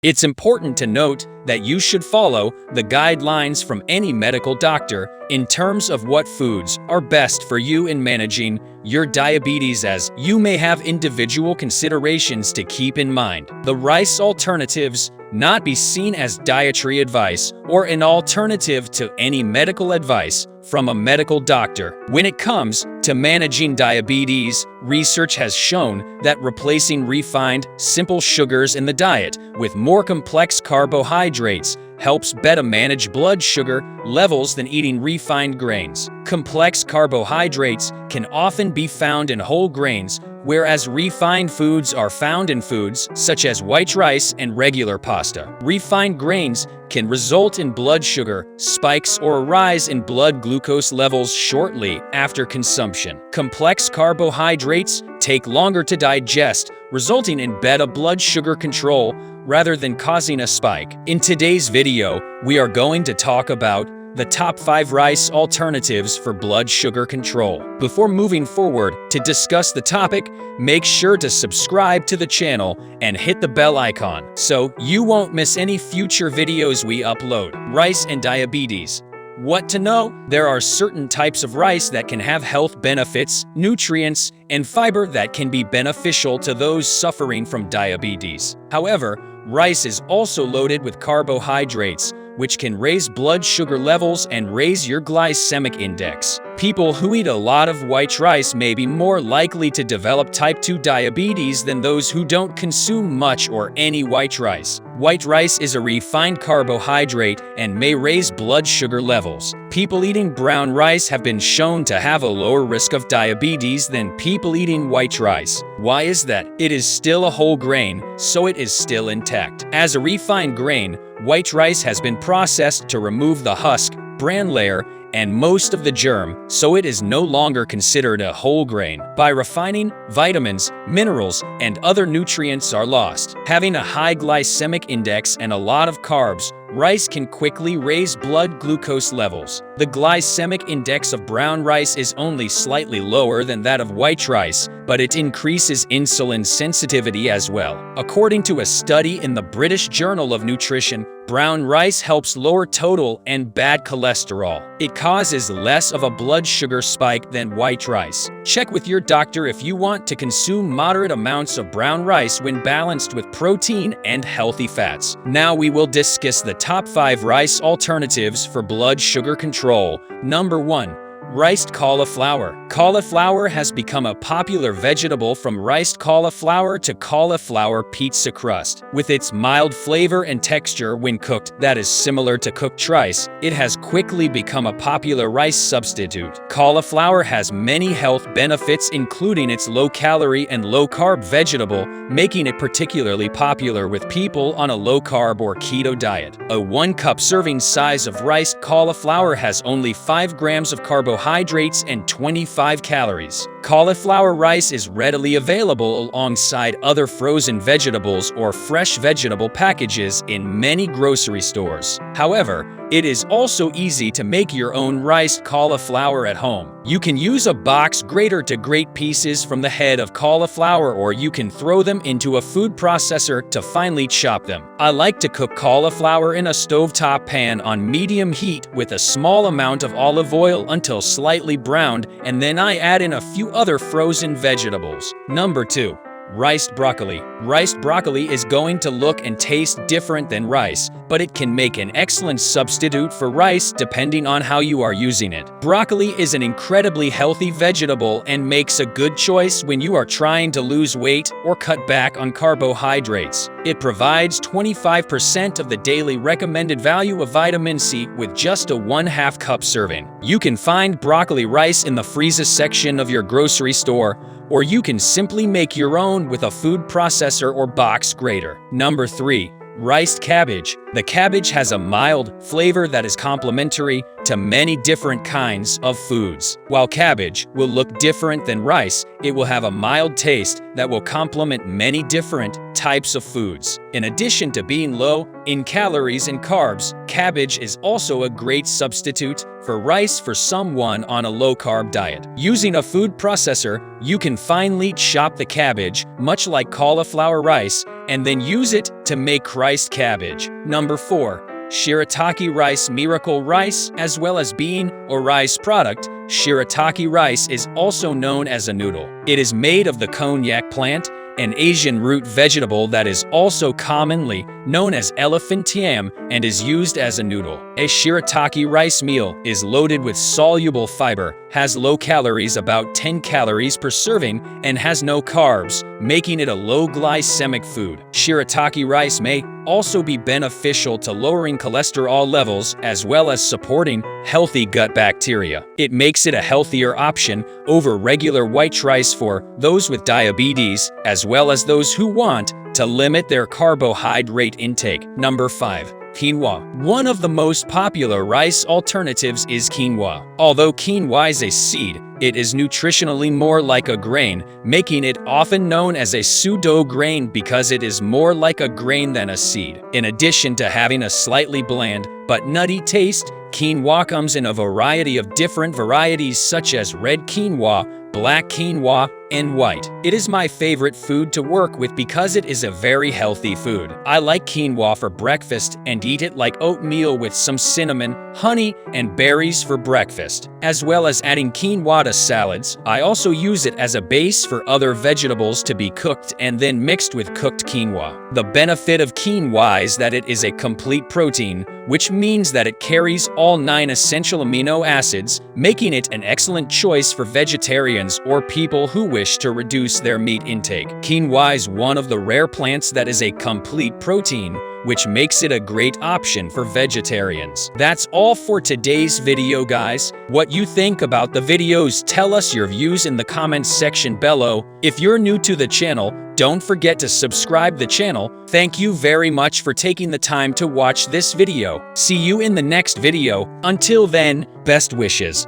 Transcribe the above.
It's important to note that you should follow the guidelines from any medical doctor in terms of what foods are best for you in managing your diabetes, as you may have individual considerations to keep in mind. The rice alternatives not be seen as dietary advice or an alternative to any medical advice from a medical doctor. When it comes to managing diabetes, research has shown that replacing refined, simple sugars in the diet with more complex carbohydrates helps better manage blood sugar levels than eating refined grains. Complex carbohydrates can often be found in whole grains, whereas refined foods are found in foods such as white rice and regular pasta. Refined grains can result in blood sugar spikes or a rise in blood glucose levels shortly after consumption. Complex carbohydrates take longer to digest, resulting in better blood sugar control rather than causing a spike. In today's video, we are going to talk about the top 5 rice alternatives for blood sugar control. Before moving forward to discuss the topic, make sure to subscribe to the channel and hit the bell icon so you won't miss any future videos we upload. Rice and diabetes. What to know? There are certain types of rice that can have health benefits, nutrients, and fiber that can be beneficial to those suffering from diabetes. However, rice is also loaded with carbohydrates, which can raise blood sugar levels and raise your glycemic index. People who eat a lot of white rice may be more likely to develop type 2 diabetes than those who don't consume much or any white rice. White rice is a refined carbohydrate and may raise blood sugar levels. People eating brown rice have been shown to have a lower risk of diabetes than people eating white rice. Why is that? It is still a whole grain, so it is still intact. As a refined grain, white rice has been processed to remove the husk, bran layer, and most of the germ, so it is no longer considered a whole grain. By refining, vitamins, minerals, and other nutrients are lost. Having a high glycemic index and a lot of carbs, rice can quickly raise blood glucose levels. The glycemic index of brown rice is only slightly lower than that of white rice, but it increases insulin sensitivity as well. According to a study in the British Journal of Nutrition, brown rice helps lower total and bad cholesterol. It causes less of a blood sugar spike than white rice. Check with your doctor if you want to consume moderate amounts of brown rice when balanced with protein and healthy fats. Now we will discuss the top 5 rice alternatives for blood sugar control. Number 1. Riced cauliflower. Cauliflower has become a popular vegetable, from riced cauliflower to cauliflower pizza crust. With its mild flavor and texture when cooked that is similar to cooked rice, it has quickly become a popular rice substitute. Cauliflower has many health benefits, including its low-calorie and low-carb vegetable, making it particularly popular with people on a low-carb or keto diet. A 1-cup serving size of riced cauliflower has only 5 grams of carbohydrates and 25 calories. Cauliflower rice is readily available alongside other frozen vegetables or fresh vegetable packages in many grocery stores. However, it is also easy to make your own riced cauliflower at home. You can use a box grater to grate pieces from the head of cauliflower, or you can throw them into a food processor to finely chop them. I like to cook cauliflower in a stovetop pan on medium heat with a small amount of olive oil until slightly browned, and then I add in a few other frozen vegetables. Number 2. Riced broccoli. Riced broccoli is going to look and taste different than rice, but it can make an excellent substitute for rice depending on how you are using it. Broccoli is an incredibly healthy vegetable and makes a good choice when you are trying to lose weight or cut back on carbohydrates. It provides 25% of the daily recommended value of vitamin C with just a 1/2 cup serving. You can find broccoli rice in the freezer section of your grocery store, or you can simply make your own with a food processor or box grater. Number 3. Riced cabbage. The cabbage has a mild flavor that is complementary to many different kinds of foods. While cabbage will look different than rice, it will have a mild taste that will complement many different types of foods. In addition to being low in calories and carbs, cabbage is also a great substitute for rice for someone on a low-carb diet. Using a food processor, you can finely chop the cabbage, much like cauliflower rice, and then use it to make riced cabbage. Number 4. Shirataki rice. Miracle rice, as well as bean or rice product, Shirataki rice is also known as a noodle. It is made of the konjac plant, an Asian root vegetable that is also commonly known as elephant yam and is used as a noodle. A Shirataki rice meal is loaded with soluble fiber, has low calories, about 10 calories per serving, and has no carbs, making it a low glycemic food. Shirataki rice may also be beneficial to lowering cholesterol levels as well as supporting healthy gut bacteria. It makes it a healthier option over regular white rice for those with diabetes, as well as those who want to limit their carbohydrate intake. Number 5. Quinoa. One of the most popular rice alternatives is quinoa. Although quinoa is a seed, it is nutritionally more like a grain, making it often known as a pseudo-grain because it is more like a grain than a seed. In addition to having a slightly bland but nutty taste, quinoa comes in a variety of different varieties such as red quinoa, black quinoa, and white. It is my favorite food to work with because it is a very healthy food. I like quinoa for breakfast and eat it like oatmeal with some cinnamon, honey, and berries for breakfast, as well as adding quinoa to salads. I also use it as a base for other vegetables to be cooked and then mixed with cooked quinoa. The benefit of quinoa is that it is a complete protein, which means that it carries all 9 essential amino acids, making it an excellent choice for vegetarians or people who wish to reduce their meat intake. Quinoa is one of the rare plants that is a complete protein, which makes it a great option for vegetarians. That's all for today's video, guys. What you think about the videos, tell us your views in the comments section below. If you're new to the channel, don't forget to subscribe the channel. Thank you very much for taking the time to watch this video. See you in the next video. Until then, best wishes.